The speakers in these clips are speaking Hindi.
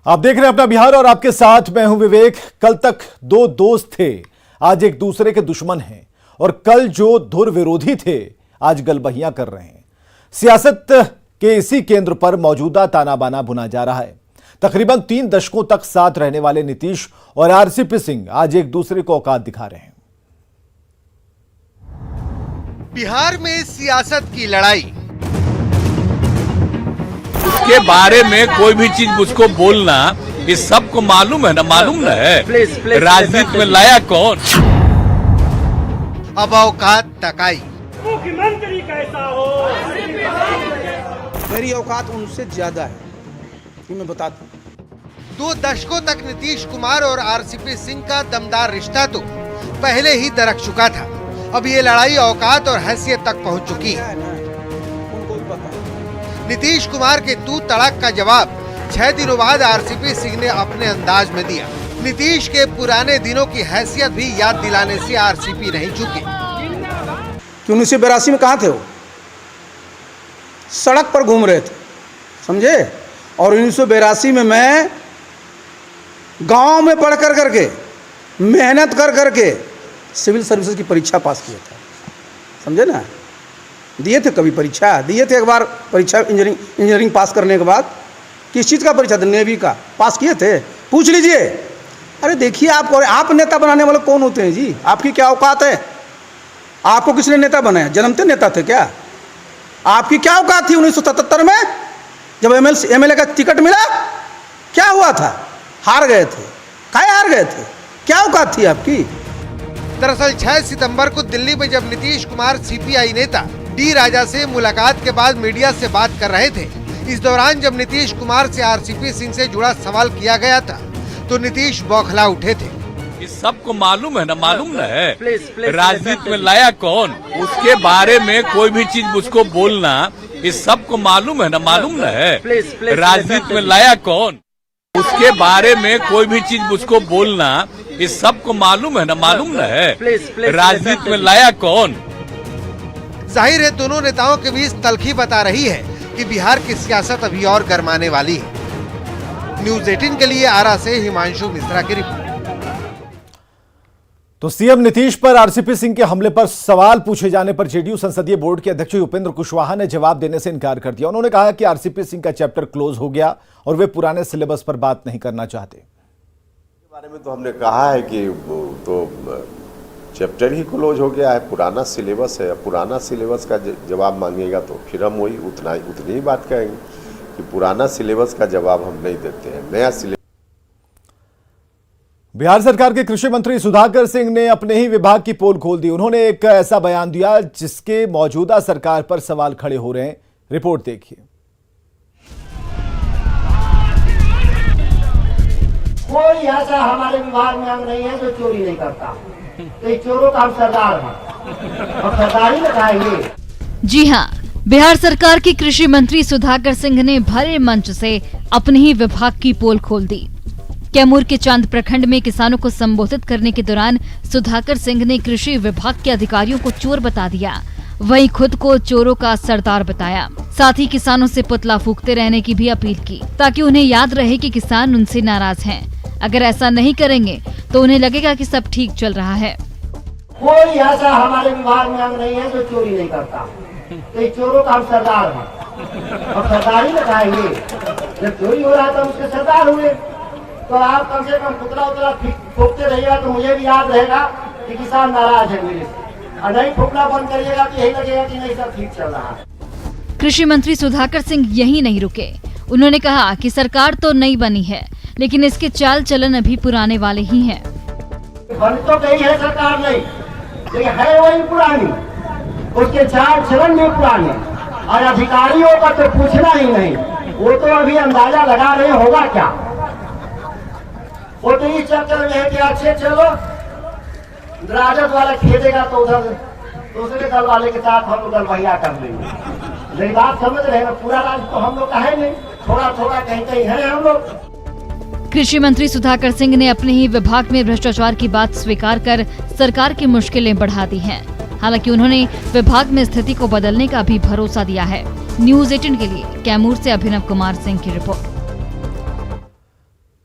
आप देख रहे हैं अपना बिहार और आपके साथ मैं हूं विवेक। कल तक दो दोस्त थे, आज एक दूसरे के दुश्मन हैं और कल जो धुर विरोधी थे आज गलबहियां कर रहे हैं। सियासत के इसी केंद्र पर मौजूदा ताना बाना बुना जा रहा है। तकरीबन 3 दशकों तक साथ रहने वाले नीतीश और आरसीपी सिंह आज एक दूसरे को औकात दिखा रहे हैं। बिहार में सियासत की लड़ाई उसके बारे में कोई भी चीज मुझको बोलना, इस सबको मालूम है ना, मालूम न है राजनीति में लाया कौन। अब औकात तकाई। मुख्यमंत्री कैसा हो, मेरी औकात उनसे ज्यादा है, ये मैं बताता हूँ। 2 दशकों तक नीतीश कुमार और आरसीपी सिंह का दमदार रिश्ता तो पहले ही दरक चुका था। अब ये लड़ाई औकात और हैसियत तक पहुंच चुकी है। उनको भी पता है। नीतीश कुमार के तू तड़क का जवाब 6 दिनों बाद आरसीपी सिंह ने अपने अंदाज में दिया। नीतीश के पुराने दिनों की हैसियत भी याद दिलाने से आरसीपी नहीं चुके। कि 1982 में कहाँ थे वो? सड़क पर घूम रहे थे, समझे। और 1982 में मैं गांव में पढ़ कर करके मेहनत कर करके सिविल सर्विसेज की परीक्षा पास किया था, समझे ना। दिए थे, कभी परीक्षा दिए थे। एक बार परीक्षा इंजीनियरिंग पास करने के बाद किस चीज़ का परीक्षा था? नेवी का। पास किए थे, पूछ लीजिए। अरे देखिए, आप नेता बनाने वाले कौन होते हैं जी? आपकी क्या औकात है? आपको किसने नेता बनाया? जन्मते नेता थे क्या? आपकी क्या औकात थी 1977 में जब एमएलए का टिकट मिला? क्या हुआ था? हार गए थे। काहे हार गए थे? क्या औकात थी आपकी? दरअसल 6 सितंबर को दिल्ली में जब नीतीश कुमार सीपीआई नेता डी राजा से मुलाकात के बाद मीडिया से बात कर रहे थे, इस दौरान जब नीतीश कुमार से आरसीपी सिंह से जुड़ा सवाल किया गया था तो नीतीश बौखला उठे थे। इस सबको मालूम है ना, मालूम न है राजनीति में लाया कौन। उसके बारे में कोई भी चीज मुझको बोलना, इस सबको मालूम है ना, मालूम न है राजनीति में लाया कौन। उसके बारे में कोई भी चीज मुझको बोलना, इस सबको मालूम है ना, मालूम न है राजनीति में लाया कौन। जाहिर है दोनों नेताओं के बीच तल्खी बता रही है कि बिहार की सियासत अभी और गरमाने वाली है। न्यूज़ 18 के लिए आरा से हिमांशु मिश्रा की रिपोर्ट। तो सीएम नीतीश पर आरसीपी सिंह के हमले पर सवाल पूछे जाने पर जेडीयू संसदीय बोर्ड के अध्यक्ष उपेंद्र कुशवाहा ने जवाब देने से इनकार कर दिया। उन्होंने कहा कि आरसीपी सिंह का चैप्टर क्लोज हो गया और वे पुराने सिलेबस पर बात नहीं करना चाहते। इस बारे में तो हमने कहा है कि तो चैप्टर ही क्लोज हो गया है, पुराना सिलेबस है। पुराना सिलेबस का जवाब मांगेगा तो फिर हम वही उतनी ही बात कहेंगे कि पुराना सिलेबस का जवाब हम नहीं देते हैं, नया सिलेबस। बिहार सरकार के कृषि मंत्री सुधाकर सिंह ने अपने ही विभाग की पोल खोल दी। उन्होंने एक ऐसा बयान दिया जिसके मौजूदा सरकार पर सवाल खड़े हो रहे हैं। रिपोर्ट देखिए। कोई ऐसा हमारे विभाग में अंग नहीं है जो चोरी नहीं करता। तो चोरों का हम सरदार हैं और सरदार ही लगाएंगे। जी हाँ, बिहार सरकार के कृषि मंत्री सुधाकर सिंह ने भरे मंच से अपने ही विभाग की पोल खोल दी। कैमूर के चांद प्रखंड में किसानों को संबोधित करने के दौरान सुधाकर सिंह ने कृषि विभाग के अधिकारियों को चोर बता दिया, वहीं खुद को चोरों का सरदार बताया। साथ ही किसानों से पुतला फूंकते रहने की भी अपील की ताकि उन्हें याद रहे कि किसान उनसे नाराज हैं। अगर ऐसा नहीं करेंगे तो उन्हें लगेगा कि सब ठीक चल रहा है। कोई ऐसा हमारे विभाग में अंग नहीं है जो चोरी नहीं करता। तो चोरों का हम सरदार हैं और सरदार ही लगाएंगे। जब चोरी हो रहा था उसके सरदार हुए, तो आप कम से कम पुतला उतला फूकते रहिएगा तो मुझे भी याद रहेगा कि किसान नाराज है मेरे से। और नहीं फूकना बंद करिएगा तो यही लगेगा कि नहीं सब ठीक चल रहा है। कृषि मंत्री सुधाकर सिंह यही नहीं रुके। उन्होंने कहा कि सरकार तो नई बनी है लेकिन इसके चाल चलन अभी पुराने वाले ही हैं। बन तो गई है सरकार नहीं, लेकिन है वही पुरानी, उसके चाल चलन भी पुराने। और अधिकारियों का तो पूछना ही नहीं, वो तो अभी अंदाजा लगा रहे होगा क्या। वो तो इस चक्कर में है कि अच्छे चलो राजद वाला खेदेगा तो उधर दूसरे दल वाले के साथ हम लोग गलबहिया कर लेंगे। मेरी बात समझ रहे हैं? पूरा राज तो हम लोग का है नहीं, थोड़ा थोड़ा कहीं कहीं है हम लोग। कृषि मंत्री सुधाकर सिंह ने अपने ही विभाग में भ्रष्टाचार की बात स्वीकार कर सरकार की मुश्किलें बढ़ा दी हैं। हालांकि उन्होंने विभाग में स्थिति को बदलने का भी भरोसा दिया है। न्यूज़ 18 के लिए कैमूर से अभिनव कुमार सिंह की रिपोर्ट।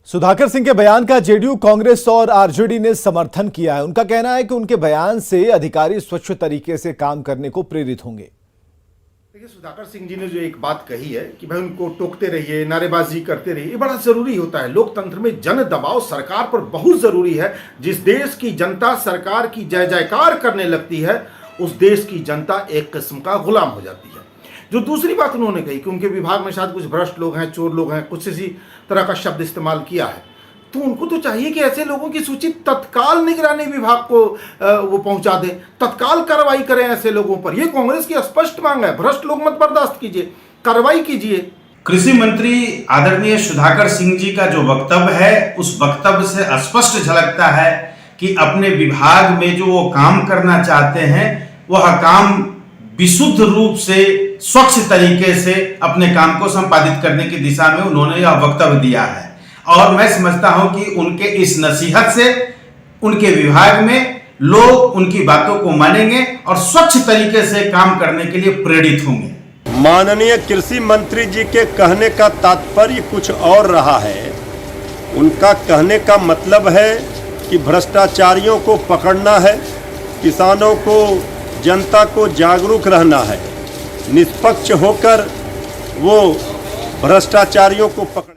सुधाकर सिंह के बयान का जेडीयू, कांग्रेस और आरजेडी ने समर्थन किया है। उनका कहना है कि उनके बयान से अधिकारी स्वच्छ तरीके से काम करने को प्रेरित होंगे। देखिए, सुधाकर सिंह जी ने जो एक बात कही है कि भाई उनको टोकते रहिए, नारेबाजी करते रहिए, ये बड़ा जरूरी होता है। लोकतंत्र में जन दबाव सरकार पर बहुत जरूरी है। जिस देश की जनता सरकार की जय जयकार करने लगती है, उस देश की जनता एक किस्म का गुलाम हो जाती है। जो दूसरी बात उन्होंने कही कि उनके विभाग में शायद कुछ भ्रष्ट लोग हैं, चोर लोग हैं, कुछ इसी तरह का शब्द इस्तेमाल किया है, तो उनको तो चाहिए कि ऐसे लोगों की सूची तत्काल निगरानी विभाग को वो पहुंचा दें, तत्काल कार्रवाई करें ऐसे लोगों पर। ये कांग्रेस की स्पष्ट मांग है। भ्रष्ट लोग मत बर्दाश्त कीजिए, कार्रवाई कीजिए। कृषि मंत्री आदरणीय सुधाकर सिंह जी का जो वक्तव्य है, उस वक्तव्य से स्पष्ट झलकता है कि अपने विभाग में जो वो काम करना चाहते हैं, वह काम विशुद्ध रूप से स्वच्छ तरीके से अपने काम को संपादित करने की दिशा में उन्होंने यह वक्तव्य दिया है। और मैं समझता हूं कि उनके इस नसीहत से उनके विभाग में लोग उनकी बातों को मानेंगे और स्वच्छ तरीके से काम करने के लिए प्रेरित होंगे। माननीय कृषि मंत्री जी के कहने का तात्पर्य कुछ और रहा है। उनका कहने का मतलब है कि भ्रष्टाचारियों को पकड़ना है, किसानों को, जनता को जागरूक रहना है, निष्पक्ष होकर वो भ्रष्टाचारियों को पकड़े।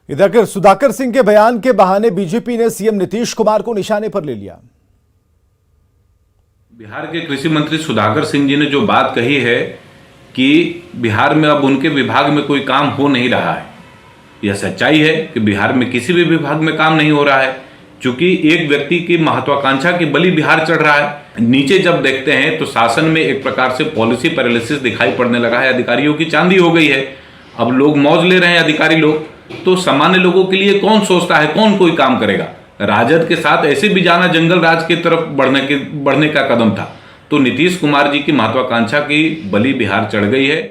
इधर सुधाकर सिंह के बयान के बहाने बीजेपी ने सीएम नीतीश कुमार को निशाने पर ले लिया। बिहार के कृषि मंत्री सुधाकर सिंह जी ने जो बात कही है कि बिहार में अब उनके विभाग में कोई काम हो नहीं रहा है, यह सच्चाई है कि बिहार में किसी भी विभाग में काम नहीं हो रहा है। चूंकि एक व्यक्ति की महत्वाकांक्षा की बलि बिहार चढ़ रहा है। नीचे जब देखते हैं तो शासन में एक प्रकार से पॉलिसी पैरालिसिस दिखाई पड़ने लगा है। अधिकारियों की चांदी हो गई है। अब लोग मौज ले रहे हैं, अधिकारी लोग। तो सामान्य लोगों के लिए कौन सोचता है, कौन कोई काम करेगा। राजद के साथ ऐसे भी जाना जंगल राज की तरफ बढ़ने का कदम था। तो नीतीश कुमार जी की महत्वाकांक्षा की बलि बिहार चढ़ गई है।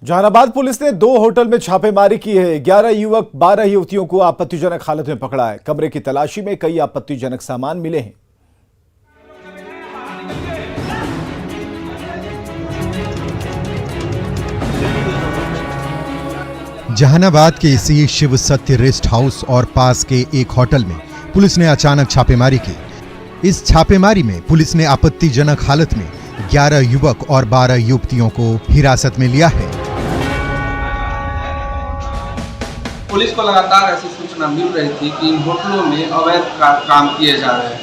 जहानाबाद पुलिस ने 2 होटल में छापेमारी की है। 11 युवक 12 युवतियों को आपत्तिजनक हालत में पकड़ा है। कमरे की तलाशी में कई आपत्तिजनक सामान मिले हैं। जहानाबाद के इसी शिव सत्य रेस्ट हाउस और पास के एक होटल में पुलिस ने अचानक छापेमारी की। इस छापेमारी में पुलिस ने आपत्तिजनक हालत में 11 युवक और 12 युवतियों को हिरासत में लिया है। पुलिस को लगातार ऐसी सूचना मिल रही थी कि इन होटलों में अवैध काम किए जा रहे हैं।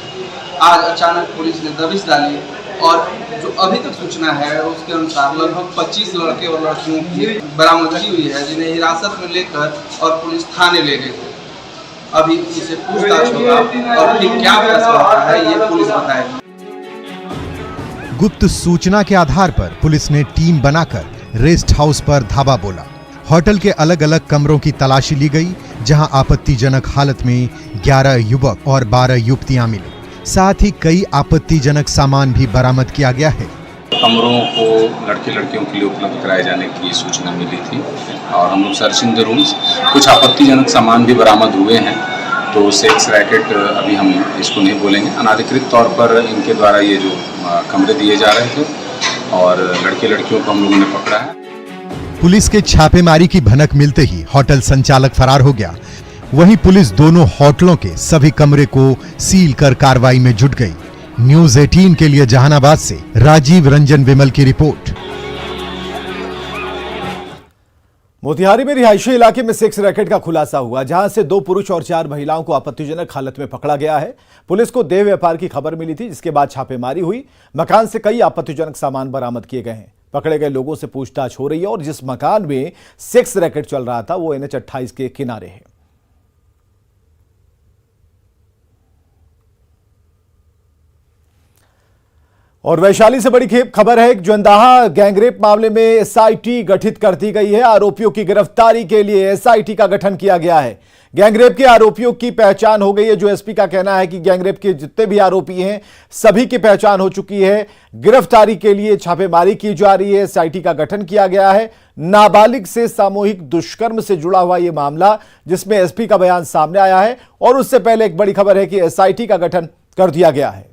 आज अचानक पुलिस ने दबिश डाली और जो अभी तक सूचना है उसके अनुसार लगभग 25 लड़के और लड़कियों की बरामदगी हुई है, जिन्हें हिरासत में लेकर और पुलिस थाने ले गई। अभी इसे पूछताछ होगा और फिर क्या फैसला होता है ये पुलिस बताएगी। गुप्त सूचना के आधार पर पुलिस ने टीम बनाकर रेस्ट हाउस पर धावा बोला। होटल के अलग अलग कमरों की तलाशी ली गई, जहां आपत्तिजनक हालत में 11 युवक और 12 युवतियां मिली। साथ ही कई आपत्तिजनक सामान भी बरामद किया गया है। कमरों को लड़के लड़कियों के लिए उपलब्ध कराए जाने की सूचना मिली थी और हम लोग सर्चिंग द रूम्स, कुछ आपत्तिजनक सामान भी बरामद हुए हैं। तो सेक्स रैकेट अभी हम इसको नहीं बोलेंगे, अनाधिकृत तौर पर इनके द्वारा ये जो कमरे दिए जा रहे थे और लड़के लड़कियों को हम लोगों ने पकड़ा है। पुलिस के छापेमारी की भनक मिलते ही होटल संचालक फरार हो गया। वहीं पुलिस दोनों होटलों के सभी कमरे को सील कर कार्रवाई में जुट गई। न्यूज 18 के लिए जहानाबाद से राजीव रंजन विमल की रिपोर्ट। मोतिहारी में रिहायशी इलाके में सेक्स रैकेट का खुलासा हुआ, जहां से 2 पुरुष और 4 महिलाओं को आपत्तिजनक हालत में पकड़ा गया है। पुलिस को देह व्यापार की खबर मिली थी, जिसके बाद छापेमारी हुई। मकान से कई आपत्तिजनक सामान बरामद किए गए हैं। पकड़े गए लोगों से पूछताछ हो रही है और जिस मकान में सेक्स रैकेट चल रहा था वो NH 28 के किनारे है। और वैशाली से बड़ी खबर है कि जंदाहा गैंगरेप मामले में SIT गठित कर दी गई है। आरोपियों की गिरफ्तारी के लिए SIT का गठन किया गया है। गैंगरेप के आरोपियों की पहचान हो गई है। जो SP का कहना है कि गैंगरेप के जितने भी आरोपी हैं सभी की पहचान हो चुकी है। गिरफ्तारी के लिए छापेमारी की जा रही है। SIT का गठन किया गया है। नाबालिग से सामूहिक दुष्कर्म से जुड़ा हुआ यह मामला, जिसमें SP का बयान सामने आया है। और उससे पहले एक बड़ी खबर है कि SIT का गठन कर दिया गया है।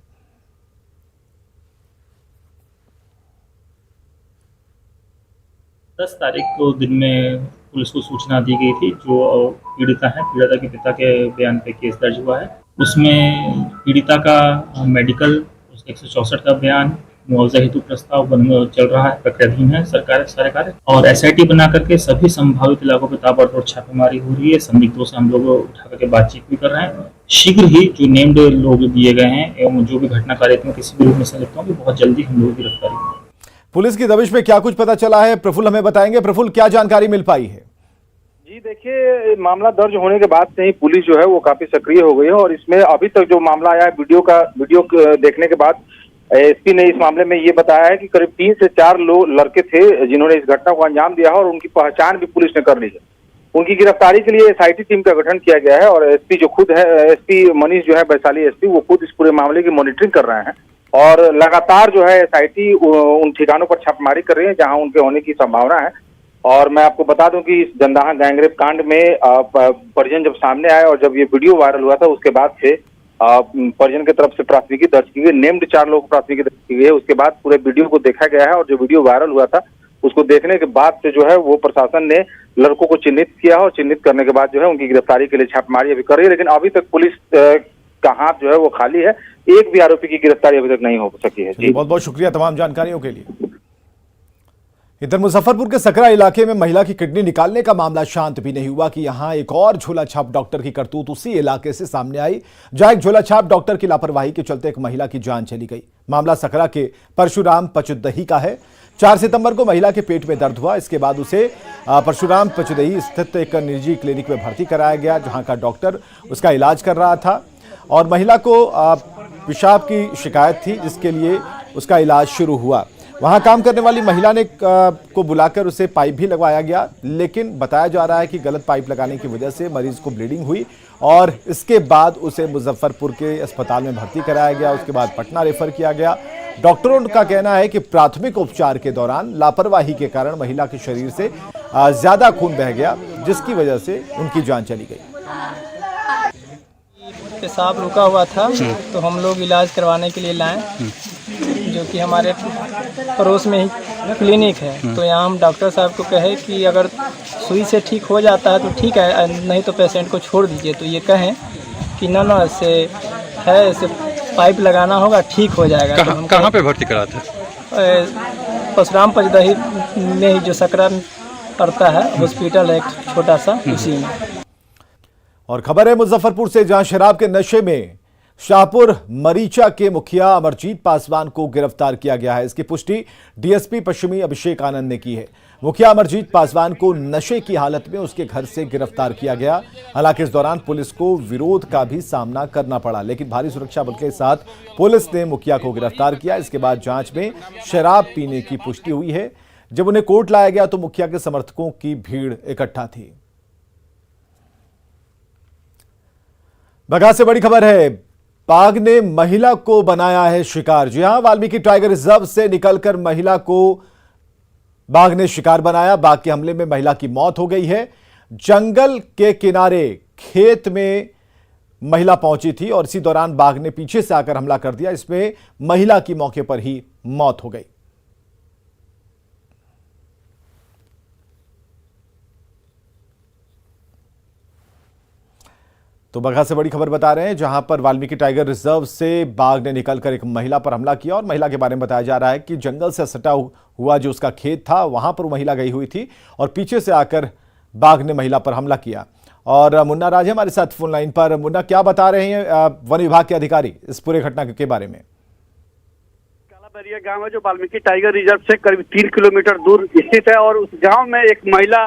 10 तारीख को दिन में पुलिस को सूचना दी गई थी। जो पीड़िता के पिता के बयान पे केस दर्ज हुआ है। उसमें पीड़िता का मेडिकल 164 का बयान, मुआवजा हेतु प्रस्ताव चल रहा है, प्रक्रियाधीन है सारे कार्य, और SIT बना करके सभी संभावित इलाकों पर ताबड़तोड़ छापेमारी हो रही है। संदिग्धों से हम लोग उठा करके बातचीत भी कर रहे हैं। शीघ्र ही जो नेम्ड लोग दिए गए हैं एवं जो भी घटना कार्य में किसी भी रूप में संलिप्त होंगे, बहुत जल्दी हम लोग गिरफ्तारी करेंगे। पुलिस की दबिश में क्या कुछ पता चला है, प्रफुल्ल हमें बताएंगे। प्रफुल्ल, क्या जानकारी मिल पाई है? जी देखिए, मामला दर्ज होने के बाद से ही पुलिस जो है वो काफी सक्रिय हो गई है और इसमें अभी तक जो मामला आया है, वीडियो देखने के बाद एसपी ने इस मामले में ये बताया है कि करीब 3 से 4 लड़के थे जिन्होंने इस घटना को अंजाम दिया है और उनकी पहचान भी पुलिस ने कर ली है। उनकी गिरफ्तारी के लिए SIT टीम का गठन किया गया है और एसपी जो खुद है, एसपी मनीष जो है, वैशाली एसपी, वो खुद इस पूरे मामले की मॉनिटरिंग कर रहे हैं और लगातार जो है SIT उन ठिकानों पर छापेमारी कर रही है जहां उनके होने की संभावना है। और मैं आपको बता दूं कि इस जंदाहा गैंगरेप कांड में परिजन जब सामने आए और जब ये वीडियो वायरल हुआ था, उसके बाद से परिजन की तरफ से प्राथमिकी दर्ज की गई। नेम्ड 4 लोगों को प्राथमिकी दर्ज की गई है। उसके बाद पूरे वीडियो को देखा गया है और जो वीडियो वायरल हुआ था उसको देखने के बाद से जो है वो प्रशासन ने लड़कों को चिन्हित किया और चिन्हित करने के बाद जो है उनकी गिरफ्तारी के लिए छापेमारी अभी कर रही है। लेकिन अभी तक पुलिस का हाथ जो है वो खाली है। एक भी आरोपी की गिरफ्तारी अभी तक नहीं हो सकी है। जी, बहुत बहुत शुक्रिया तमाम जानकारियों के लिए। इधर मुजफ्फरपुर के सकरा इलाके में महिला की किडनी निकालने का मामला शांत भी नहीं हुआ कि यहां एक और झोला छाप डॉक्टर की करतूत उसी इलाके से सामने आई, जहां एक झोला छाप डॉक्टर की लापरवाही के चलते एक महिला की जान चली गई। मामला सकरा के परशुराम पचदही का है। 4 सितंबर को महिला के पेट में दर्द हुआ। इसके बाद उसे परशुराम पचदही स्थित एक निजी क्लिनिक में भर्ती कराया गया, जहां का डॉक्टर उसका इलाज कर रहा था और महिला को पेशाब की शिकायत थी, जिसके लिए उसका इलाज शुरू हुआ। वहां काम करने वाली महिला ने को बुलाकर उसे पाइप भी लगवाया गया, लेकिन बताया जा रहा है कि गलत पाइप लगाने की वजह से मरीज को ब्लीडिंग हुई और इसके बाद उसे मुजफ्फरपुर के अस्पताल में भर्ती कराया गया। उसके बाद पटना रेफर किया गया। डॉक्टरों का कहना है कि प्राथमिक उपचार के दौरान लापरवाही के कारण महिला के शरीर से ज्यादा खून बह गया, जिसकी वजह से उनकी जान चली गई। पेशाब रुका हुआ था तो हम लोग इलाज करवाने के लिए लाए, जो कि हमारे पड़ोस में ही क्लिनिक है। तो यहाँ हम डॉक्टर साहब को कहे कि अगर सुई से ठीक हो जाता है तो ठीक है, नहीं तो पेशेंट को छोड़ दीजिए। तो ये कहें कि ना ऐसे है, ऐसे पाइप लगाना होगा, ठीक हो जाएगा। कहाँ पे भर्ती करा था? परशुराम पचदही में ही जो सकरा पड़ता है हॉस्पिटल है एक छोटा सा, उसी में। और खबर है मुजफ्फरपुर से, जहां शराब के नशे में शाहपुर मरीचा के मुखिया अमरजीत पासवान को गिरफ्तार किया गया है। इसकी पुष्टि डीएसपी पश्चिमी अभिषेक आनंद ने की है। मुखिया अमरजीत पासवान को नशे की हालत में उसके घर से गिरफ्तार किया गया। हालांकि इस दौरान पुलिस को विरोध का भी सामना करना पड़ा, लेकिन भारी सुरक्षा बल के साथ पुलिस ने मुखिया को गिरफ्तार किया। इसके बाद जांच में शराब पीने की पुष्टि हुई है। जब उन्हें कोर्ट लाया गया तो मुखिया के समर्थकों की भीड़ इकट्ठा थी। बघा से बड़ी खबर है, बाघ ने महिला को बनाया है शिकार। जी हां, वाल्मीकि टाइगर रिजर्व से निकलकर महिला को बाघ ने शिकार बनाया। बाघ के हमले में महिला की मौत हो गई है। जंगल के किनारे खेत में महिला पहुंची थी और इसी दौरान बाघ ने पीछे से आकर हमला कर दिया। इसमें महिला की मौके पर ही मौत हो गई। तो बघा से बड़ी खबर बता रहे हैं, जहां पर वाल्मीकि टाइगर रिजर्व से बाघ ने निकलकर एक महिला पर हमला किया और महिला के बारे में बताया जा रहा है कि जंगल से सटा हुआ जो उसका खेत था वहां पर महिला गई हुई थी और पीछे से आकर बाघ ने महिला पर हमला किया। और मुन्ना राज हमारे साथ फोन लाइन पर। मुन्ना, क्या बता रहे हैं वन विभाग के अधिकारी इस पूरे घटना के बारे में? कालाबेरिया गाँव है जो वाल्मीकि टाइगर रिजर्व से करीब 3 किलोमीटर दूर स्थित है और उस गाँव में एक महिला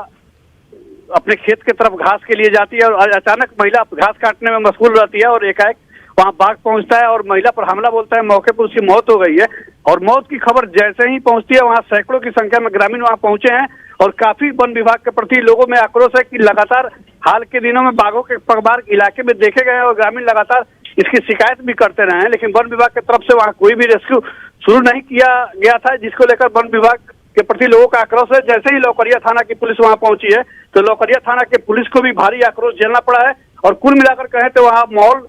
अपने खेत के तरफ घास के लिए जाती है और अचानक महिला घास काटने में मशगूल रहती है और एकाएक वहां बाघ पहुंचता है और महिला पर हमला बोलता है। मौके पर उसकी मौत हो गई है और मौत की खबर जैसे ही पहुंचती है वहां सैकड़ों की संख्या में ग्रामीण वहां पहुंचे हैं और काफी वन विभाग के प्रति लोगों में आक्रोश है कि लगातार हाल के दिनों में बाघों के पगबार इलाके में देखे गए और ग्रामीण लगातार इसकी शिकायत भी करते रहे हैं, लेकिन वन विभाग की तरफ से वहाँ कोई भी रेस्क्यू शुरू नहीं किया गया था, जिसको लेकर वन विभाग के प्रति लोगों का आक्रोश है। जैसे ही लौकरिया थाना की पुलिस वहां पहुंची है तो लौकरिया थाना के पुलिस को भी भारी आक्रोश झेलना पड़ा है और कुल मिलाकर कहें तो वहां माहौल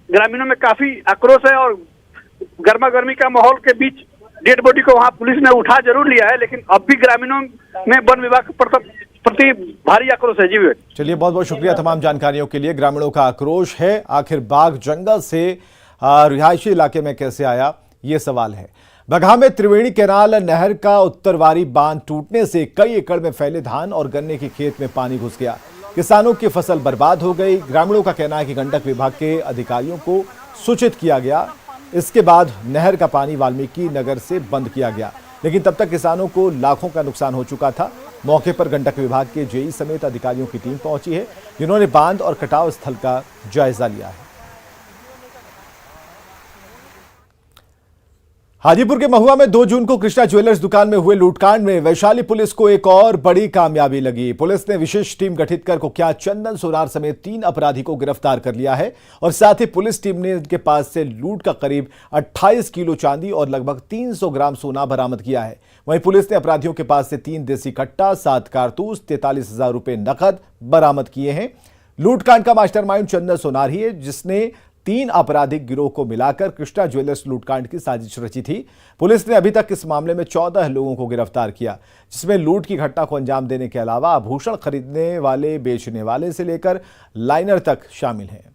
ग्रामीणों में काफी आक्रोश है और गर्मा गर्मी का माहौल के बीच डेड बॉडी को वहां पुलिस ने उठा जरूर लिया है, लेकिन अब भी ग्रामीणों में वन विभाग के प्रति भारी आक्रोश है। जी विवेक, चलिए, बहुत बहुत शुक्रिया तमाम जानकारियों के लिए। ग्रामीणों का आक्रोश है, आखिर बाघ जंगल से रिहायशी इलाके में कैसे आया, ये सवाल है। बगहा में त्रिवेणी कैनाल नहर का उत्तरवारी बांध टूटने से कई एकड़ में फैले धान और गन्ने के खेत में पानी घुस गया। किसानों की फसल बर्बाद हो गई। ग्रामीणों का कहना है कि गंडक विभाग के अधिकारियों को सूचित किया गया, इसके बाद नहर का पानी वाल्मीकि नगर से बंद किया गया, लेकिन तब तक किसानों को लाखों का नुकसान हो चुका था। मौके पर गंडक विभाग के जेई समेत अधिकारियों की टीम पहुंची है, जिन्होंने बांध और कटाव स्थल का जायजा लिया है। हाजीपुर के महुआ में 2 जून को कृष्णा ज्वेलर्स दुकान में हुए लूटकांड में वैशाली पुलिस को एक और बड़ी कामयाबी लगी। पुलिस ने विशेष टीम गठित कर कुख्यात चंदन सोनार समेत 3 अपराधी को गिरफ्तार कर लिया है और साथ ही पुलिस टीम ने इनके पास से लूट का करीब 28 किलो चांदी और लगभग 300 ग्राम सोना बरामद किया है। वहीं पुलिस ने अपराधियों के पास से 3 देसी कट्टा, 7 कारतूस, 43,000 रुपए नकद बरामद किए हैं। लूटकांड का मास्टरमाइंड चंदन सोनार ही है, जिसने 3 आपराधिक गिरोह को मिलाकर कृष्णा ज्वेलर्स लूटकांड की साजिश रची थी। पुलिस ने अभी तक इस मामले में 14 लोगों को गिरफ्तार किया, जिसमें लूट की घटना को अंजाम देने के अलावा आभूषण खरीदने वाले, बेचने वाले से लेकर लाइनर तक शामिल हैं।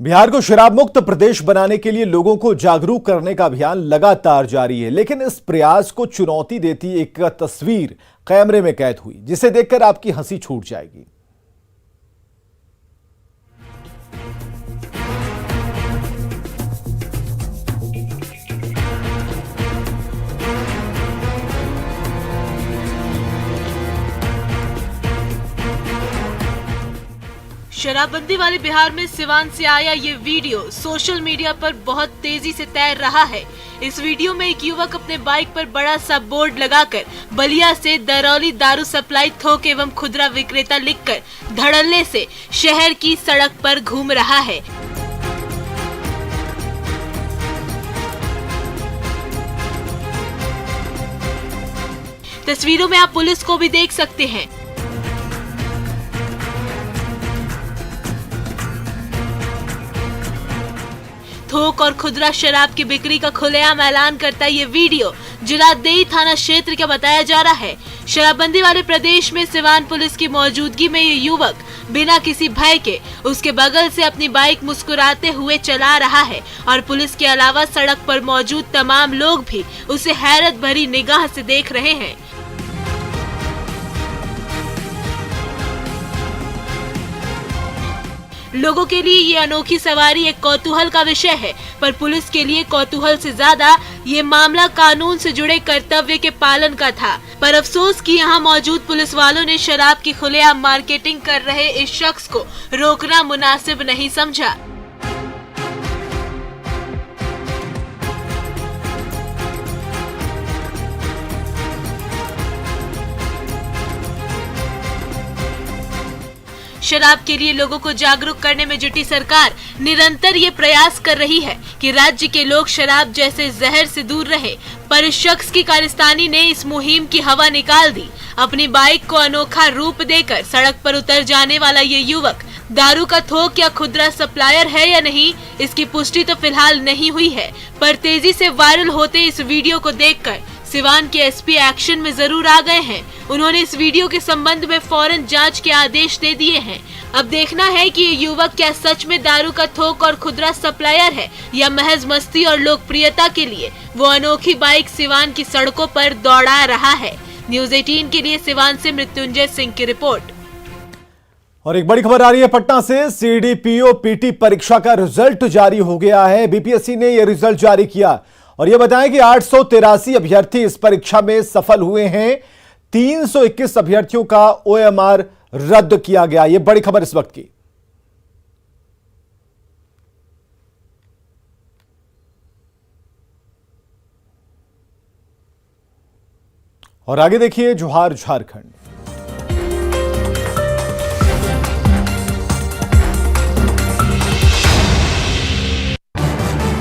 बिहार को शराब मुक्त प्रदेश बनाने के लिए लोगों को जागरूक करने का अभियान लगातार जारी है, लेकिन इस प्रयास को चुनौती देती एक तस्वीर कैमरे में कैद हुई, जिसे देखकर आपकी हंसी छूट जाएगी। शराबबंदी वाले बिहार में सिवान से आया ये वीडियो सोशल मीडिया पर बहुत तेजी से तैर रहा है। इस वीडियो में एक युवक अपने बाइक पर बड़ा सा बोर्ड लगाकर बलिया से दरौली दारू सप्लाई थोक एवं खुदरा विक्रेता लिखकर धड़ल्ले से शहर की सड़क पर घूम रहा है। तस्वीरों में आप पुलिस को भी देख सकते हैं। थोक और खुदरा शराब की बिक्री का खुलेआम ऐलान करता ये वीडियो जिलादेई थाना क्षेत्र का बताया जा रहा है। शराबबंदी वाले प्रदेश में सिवान पुलिस की मौजूदगी में ये युवक बिना किसी भय के उसके बगल से अपनी बाइक मुस्कुराते हुए चला रहा है और पुलिस के अलावा सड़क पर मौजूद तमाम लोग भी उसे हैरत भरी निगाह से देख रहे हैं। लोगों के लिए ये अनोखी सवारी एक कौतूहल का विषय है, पर पुलिस के लिए कौतूहल से ज्यादा ये मामला कानून से जुड़े कर्तव्य के पालन का था। पर अफसोस कि यहाँ मौजूद पुलिस वालों ने शराब की खुलेआम मार्केटिंग कर रहे इस शख्स को रोकना मुनासिब नहीं समझा। शराब के लिए लोगों को जागरूक करने में जुटी सरकार निरंतर ये प्रयास कर रही है कि राज्य के लोग शराब जैसे जहर से दूर रहे, पर इस शख्स की कारस्तानी ने इस मुहिम की हवा निकाल दी। अपनी बाइक को अनोखा रूप देकर सड़क पर उतर जाने वाला ये युवक दारू का थोक या खुदरा सप्लायर है या नहीं, इसकी पुष्टि तो फिलहाल नहीं हुई है, पर तेजी से वायरल होते इस वीडियो को देखकर सिवान के एसपी एक्शन में जरूर आ गए हैं। उन्होंने इस वीडियो के संबंध में फौरन जांच के आदेश दे दिए हैं। अब देखना है कि ये युवक क्या सच में दारू का थोक और खुदरा सप्लायर है या महज मस्ती और लोकप्रियता के लिए वो अनोखी बाइक सिवान की सड़कों पर दौड़ा रहा है। न्यूज 18 के लिए सिवान से मृत्युंजय सिंह की रिपोर्ट। और एक बड़ी खबर आ रही है पटना से। सीडीपीओ पीटी परीक्षा का रिजल्ट जारी हो गया है। बीपीएससी ने यह रिजल्ट जारी किया और यह बताया कि 883 अभ्यर्थी इस परीक्षा में सफल हुए हैं। 321 अभ्यर्थियों का ओएमआर रद्द किया गया। यह बड़ी खबर इस वक्त की। और आगे देखिए जोहार झारखंड।